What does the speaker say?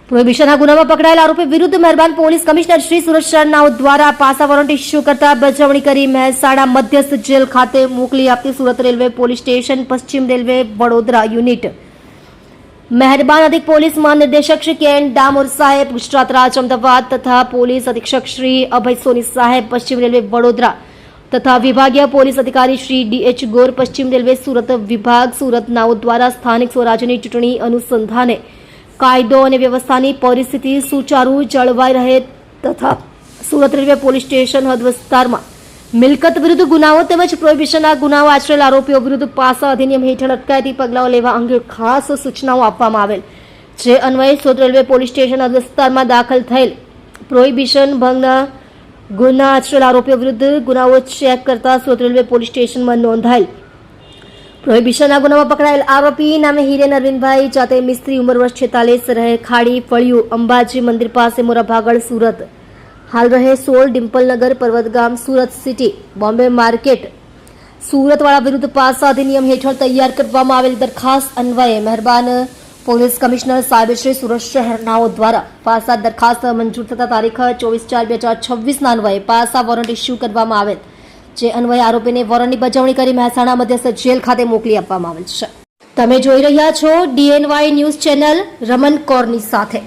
પ્રોહિબિશનના ગુનામાં પકડાયેલ આરોપી વિરુદ્ધ મહેરબાન પોલીસ કમિશનર શ્રી સુરત શહેરના દ્વારા પાસા વોરંટ ઇસ્યુ કરતા બજવણી કરી મહેસાણા મધ્યસ્થ જેલ ખાતે મોકલી આપતી સુરત રેલવે પોલીસ સ્ટેશન પશ્ચિમ રેલવે વડોદરા યુનિટ મહેરબાન અધિક પોલીસ મહાનિર્દેશક શ્રી કે.એન. ડામોર સાહેબ ગુજરાત રાજ્ય અમદાવાદ તથા પોલીસ અધિક્ષક શ્રી અભય સોની સાહેબ પશ્ચિમ રેલવે વડોદરા તથા વિભાગીય પોલીસ અધિકારી શ્રી ડી.એચ. ગોર પશ્ચિમ રેલવે સુરત વિભાગ સુરત નાઓ દ્વારા સ્થાનિક સ્વરાજ્યની ચૂંટણી અનુસંધાને કાયદો અને વ્યવસ્થાની પરિસ્થિતિ સુચારુ જળવાઈ રહે તથા સુરત રેલવે પોલીસ સ્ટેશન હદ વિસ્તારમાં મિલકત વિરુદ્ધ ગુનાઓ તેમજ પ્રોહિબિશનના ગુનાઓ આચરેલ આરોપીઓ વિરુદ્ધ પાસા અધિનિયમ હેઠળ અટકાયતી પગલાઓ લેવા અંગે ખાસ સૂચનાઓ આપવામાં આવેલ, જે અન્વયે સુરત રેલવે પોલીસ સ્ટેશન હદ વિસ્તારમાં દાખલ થયેલ પ્રોહિબિશન ભંગના ગુના આચરેલ આરોપીઓ વિરુદ્ધ ગુનાઓ ચેક કરતા સુરત રેલવે પોલીસ સ્ટેશનમાં નોંધાયેલ પ્રોહિબિશનના ગુનામાં પકડાયેલ આરોપી નામે હિરેન અરવિંદભાઈ જાતે મિસ્ત્રી ઉંમર વર્ષ 46 રહે ખાડી ફળિયું અંબાજી મંદિર પાસે મોરાભાગળ સુરત હાલ રહે 16 ડિમ્પલનગર પર્વતગામ સુરત સિટી બોમ્બે માર્કેટ સુરતવાળા વિરુદ્ધ પાસા અધિનિયમ હેઠળ તૈયાર કરવામાં આવેલ દરખાસ્ત અન્વયે મહેરબાન પોલીસ કમિશનર સાહેબ શ્રી સુરત શહેરનાઓ દ્વારા પાસા દરખાસ્ત મંજૂર થતા તારીખ 24/4/2026 અન્વયે પાસા વોરંટ ઇસ્યુ કરવામાં આવેલ, જે અન્વયે આરોપીને વોરંટની બજવણી કરી મહેસાણા મધ્યસ્થ જેલ ખાતે મોકલી આપવામાં આવેલ છે. તમે જોઈ રહ્યા છો DNY ન્યૂઝ ચેનલ રમન કૌરની સાથે.